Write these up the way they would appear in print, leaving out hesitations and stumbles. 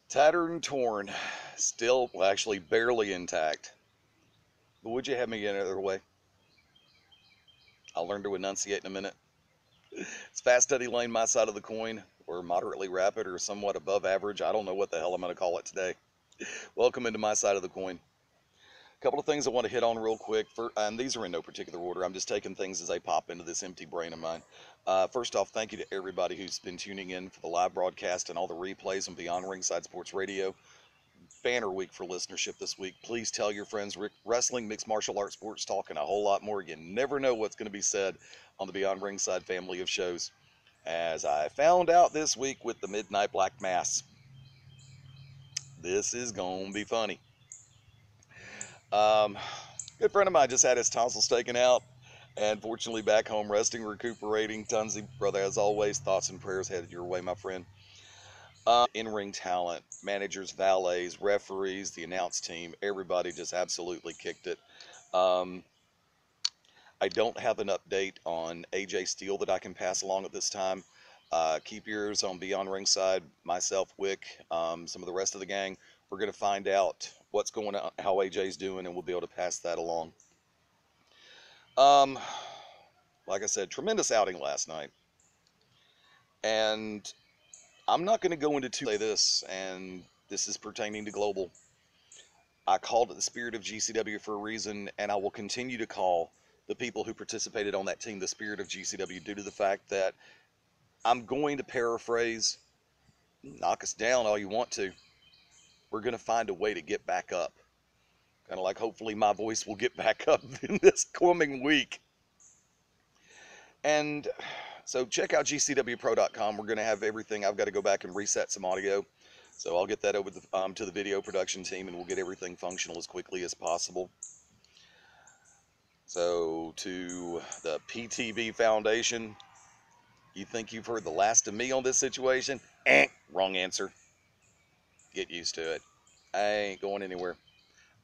Tattered and torn. Still, well, actually, barely intact. But would you have me get another way? I'll learn to enunciate in a minute. It's Fast Steady Lane, my side of the coin, or moderately rapid, or somewhat above average. I don't know what the hell I'm going to call it today. Welcome into my side of the coin. A couple of things I want to hit on real quick, and these are in no particular order. I'm just taking things as they pop into this empty brain of mine. First off, thank you to everybody who's been tuning in for the live broadcast and all the replays on Beyond Ringside Sports Radio. Banner week for listenership this week. Please tell your friends. Wrestling, mixed martial arts, sports talk, and a whole lot more. You never know what's going to be said on the Beyond Ringside family of shows. As I found out this week with the Midnight Black Mass, this is going to be funny. Good friend of mine just had his tonsils taken out, and fortunately back home resting, recuperating. Tunsy, brother, as always, thoughts and prayers headed your way, my friend. In-ring talent, managers, valets, referees, the announce team, everybody just absolutely kicked it. I don't have an update on AJ Steele that I can pass along at this time. Keep your ears on Beyond Ringside, myself, Wick, some of the rest of the gang. We're going to find out what's going on, how AJ's doing, and we'll be able to pass that along. Like I said, tremendous outing last night. And I'm not going to go into say this, and this is pertaining to global. I called it the spirit of GCW for a reason, and I will continue to call the people who participated on that team the spirit of GCW due to the fact that I'm going to paraphrase, knock us down all you want to. We're going to find a way to get back up. Kind of like hopefully my voice will get back up in this coming week. And so check out gcwpro.com. We're going to have everything. I've got to go back and reset some audio. So I'll get that over to the video production team, and we'll get everything functional as quickly as possible. So to the PTB Foundation, you think you've heard the last of me on this situation? Wrong answer. Get used to it. I ain't going anywhere.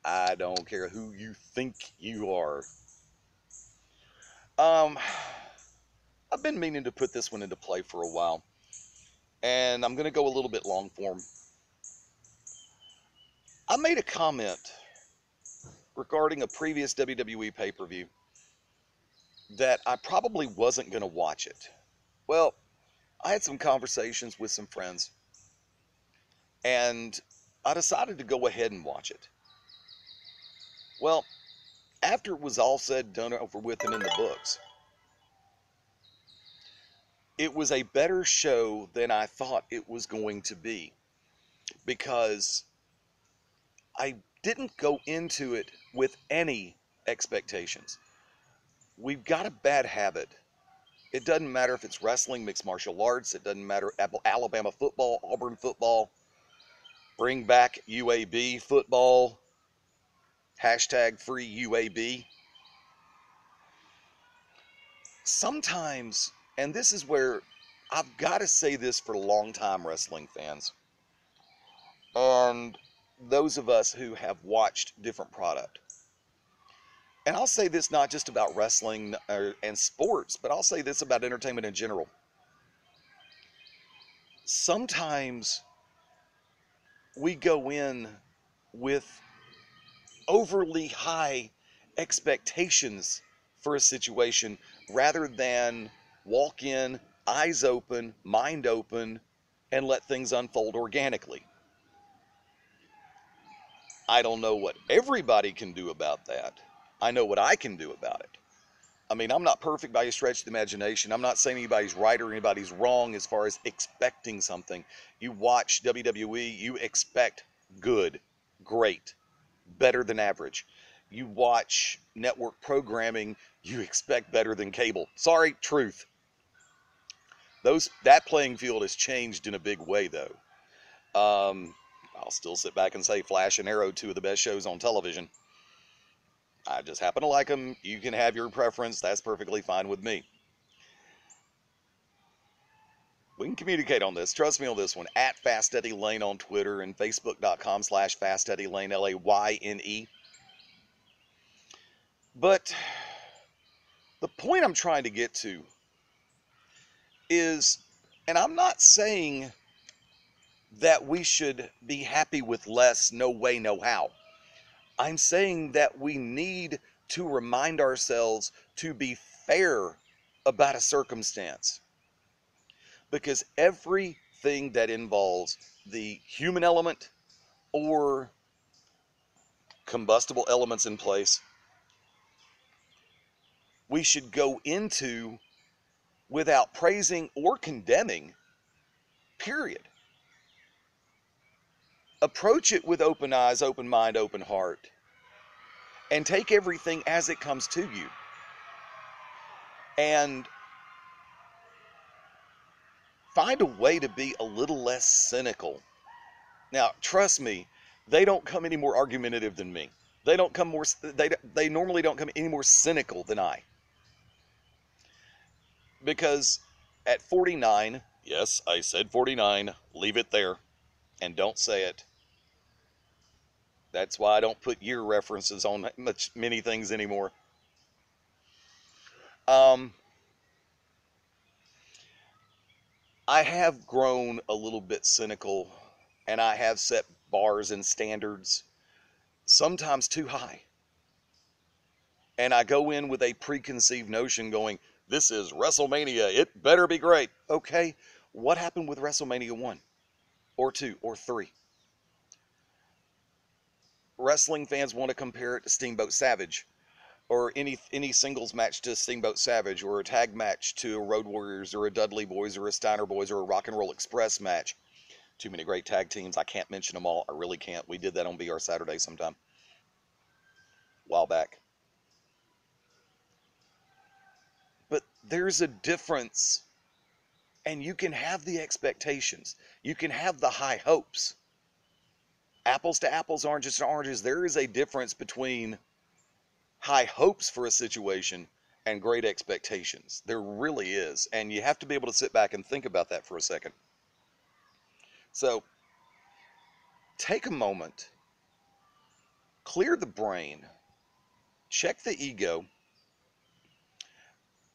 I don't care who you think you are. I've been meaning to put this one into play for a while, and I'm going to go a little bit long form. I made a comment regarding a previous WWE pay-per-view that I probably wasn't going to watch it. Well, I had some conversations with some friends, and I decided to go ahead and watch it. Well, after it was all said, done, over with, and in the books, it was a better show than I thought it was going to be, because I didn't go into it with any expectations. We've got a bad habit. It doesn't matter if it's wrestling, mixed martial arts, it doesn't matter Alabama football, Auburn football, bring back UAB football, hashtag free UAB. Sometimes, and this is where I've got to say this for long-time wrestling fans, and those of us who have watched different product. And I'll say this not just about wrestling and sports, but I'll say this about entertainment in general. Sometimes we go in with overly high expectations for a situation rather than walk in, eyes open, mind open, and let things unfold organically. I don't know what everybody can do about that. I know what I can do about it. I mean, I'm not perfect by a stretch of the imagination. I'm not saying anybody's right or anybody's wrong as far as expecting something. You watch WWE, you expect good, great, better than average. You watch network programming, you expect better than cable. Sorry, truth. That playing field has changed in a big way, though. I'll still sit back and say Flash and Arrow, two of the best shows on television. I just happen to like them. You can have your preference. That's perfectly fine with me. We can communicate on this. Trust me on this one. At Fast Eddie Lane on Twitter and Facebook.com/Fast Eddie Lane, LAYNE. But the point I'm trying to get to is, and I'm not saying that we should be happy with less, no way, no how. I'm saying that we need to remind ourselves to be fair about a circumstance, because everything that involves the human element or combustible elements in place, we should go into without praising or condemning, period. Approach it with open eyes, open mind, open heart, and take everything as it comes to you. And find a way to be a little less cynical. Now, trust me, they don't come any more argumentative than me. They don't come more. They normally don't come any more cynical than I. Because at 49, yes, I said 49. Leave it there, and don't say it. That's why I don't put year references on many things anymore. Um, I have grown a little bit cynical, and I have set bars and standards, sometimes too high. And I go in with a preconceived notion going, this is WrestleMania, it better be great. Okay, what happened with WrestleMania 1 or 2 or 3? Wrestling fans want to compare it to Steamboat Savage, or any singles match to Steamboat Savage, or a tag match to a Road Warriors or a Dudley Boys or a Steiner Boys or a Rock and Roll Express match. Too many great tag teams. I can't mention them all. I really can't. We did that on BR Saturday sometime, a while back. But there's a difference, and you can have the expectations. You can have the high hopes. Apples to apples, oranges to oranges. There is a difference between high hopes for a situation and great expectations. There really is. And you have to be able to sit back and think about that for a second. So take a moment, clear the brain, check the ego,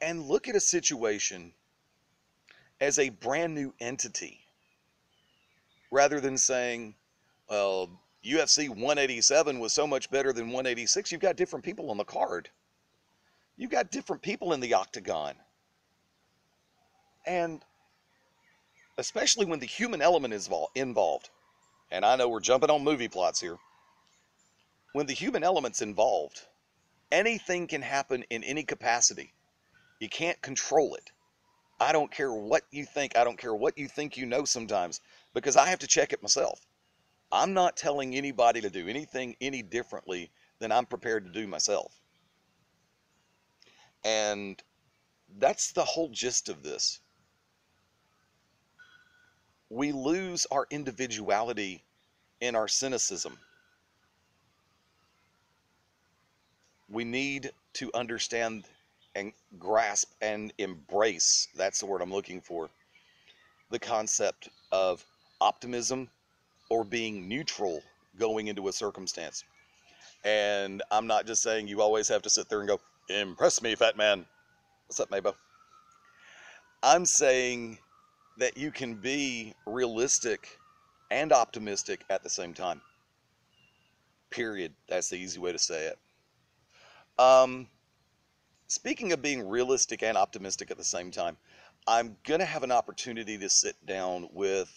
and look at a situation as a brand new entity, rather than saying, well, UFC 187 was so much better than 186. You've got different people on the card. You've got different people in the octagon. And especially when the human element is involved, and I know we're jumping on movie plots here, when the human element's involved, anything can happen in any capacity. You can't control it. I don't care what you think. I don't care what you think you know sometimes, because I have to check it myself. I'm not telling anybody to do anything any differently than I'm prepared to do myself. And that's the whole gist of this. We lose our individuality in our cynicism. We need to understand and grasp and embrace, that's the word I'm looking for, the concept of optimism or being neutral going into a circumstance. And I'm not just saying you always have to sit there and go, impress me, fat man. What's up, Mabo? I'm saying that you can be realistic and optimistic at the same time. Period. That's the easy way to say it. Speaking of being realistic and optimistic at the same time, I'm going to have an opportunity to sit down with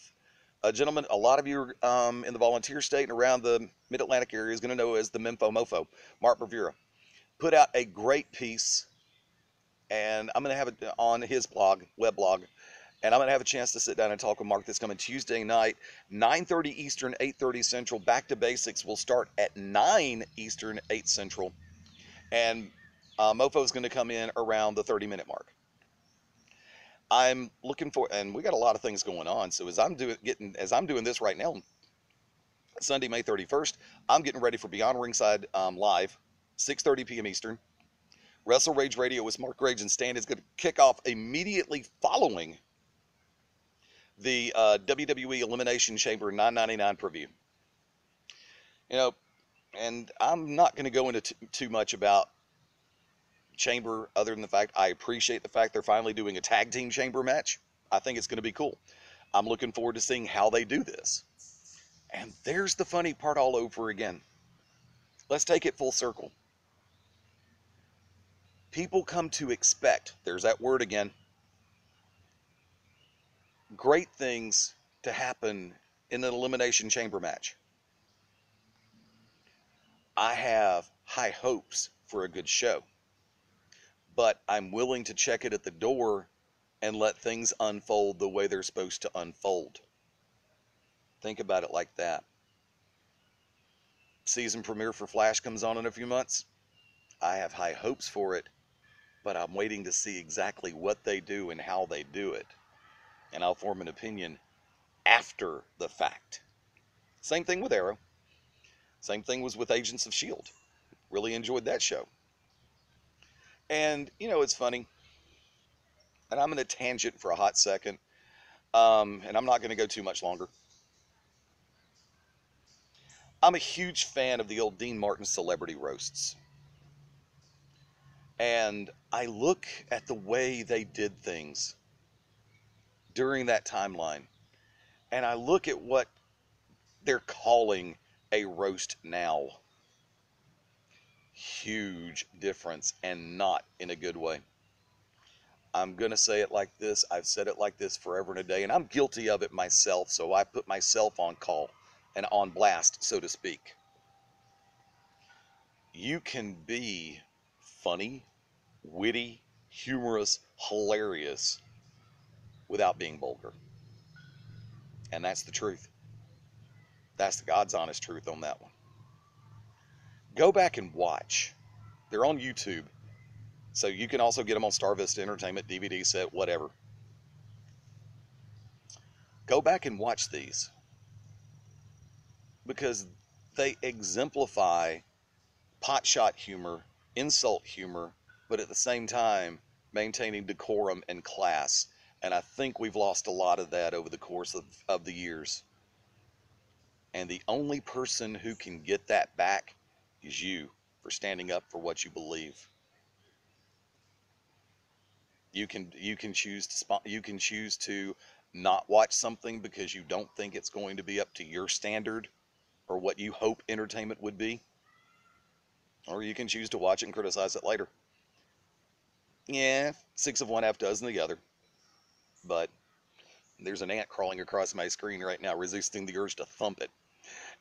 a gentleman a lot of you in the volunteer state and around the mid-Atlantic area is going to know as the Memfo Mofo. Mark Bravura put out a great piece, and I'm going to have it on his blog, web blog, and I'm going to have a chance to sit down and talk with Mark this coming Tuesday night, 9:30 Eastern, 8:30 Central. Back to Basics will start at 9 Eastern, 8 Central. And Mofo is going to come in around the 30-minute mark. I'm looking for, and we got a lot of things going on. So as I'm doing this right now, Sunday, May 31st, I'm getting ready for Beyond Ringside live, 6:30 p.m. Eastern. Wrestle Rage Radio with Mark Rage and Stan is going to kick off immediately following the WWE Elimination Chamber 999 preview. You know, and I'm not going to go into too much about Chamber other than the fact I appreciate the fact they're finally doing a tag team Chamber match. I think it's going to be cool. I'm looking forward to seeing how they do this. And there's the funny part all over again. Let's take it full circle. People come to expect, there's that word again, great things to happen in an Elimination Chamber match. I have high hopes for a good show, but I'm willing to check it at the door and let things unfold the way they're supposed to unfold. Think about it like that. Season premiere for Flash comes on in a few months. I have high hopes for it, but I'm waiting to see exactly what they do and how they do it. And I'll form an opinion after the fact. Same thing with Arrow. Same thing was with Agents of S.H.I.E.L.D. Really enjoyed that show. And, it's funny. And I'm going to tangent for a hot second. And I'm not going to go too much longer. I'm a huge fan of the old Dean Martin celebrity roasts. And I look at the way they did things during that timeline. And I look at what they're calling a roast now. Huge difference, and not in a good way. I'm going to say it like this. I've said it like this forever and a day, and I'm guilty of it myself, so I put myself on call and on blast, so to speak. You can be funny, witty, humorous, hilarious without being vulgar. And that's the truth. That's the God's honest truth on that one. Go back and watch. They're on YouTube. So you can also get them on Star Vista Entertainment, DVD set, whatever. Go back and watch these, because they exemplify potshot humor, insult humor, but at the same time maintaining decorum and class. And I think we've lost a lot of that over the course of the years. And the only person who can get that back is you, for standing up for what you believe. You can choose to not watch something because you don't think it's going to be up to your standard or what you hope entertainment would be, or you can choose to watch it and criticize it later. Yeah, 6 of one, half dozen of the other. But there's an ant crawling across my screen right now, resisting the urge to thump it.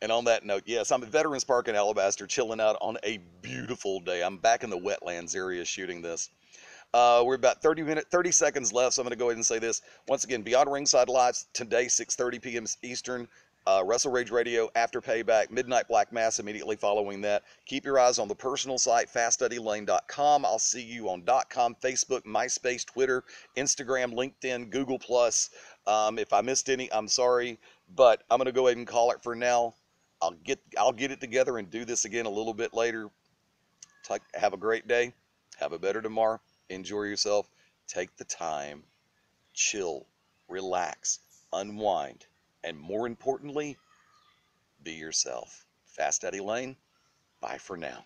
And on that note, yes, I'm at Veterans Park in Alabaster, chilling out on a beautiful day. I'm back in the wetlands area shooting this. We're about 30 seconds left, so I'm going to go ahead and say this. Once again, Beyond Ringside Live today, 6:30 p.m. Eastern. Wrestle Rage Radio after Payback, Midnight Black Mass immediately following that. Keep your eyes on the personal site, faststudylane.com. I'll see you on .com, Facebook, MySpace, Twitter, Instagram, LinkedIn, Google+. If I missed any, I'm sorry, but I'm going to go ahead and call it for now. I'll get it together and do this again a little bit later. Have a great day. Have a better tomorrow. Enjoy yourself. Take the time. Chill. Relax. Unwind. And more importantly, be yourself. Fast Eddie Lane, bye for now.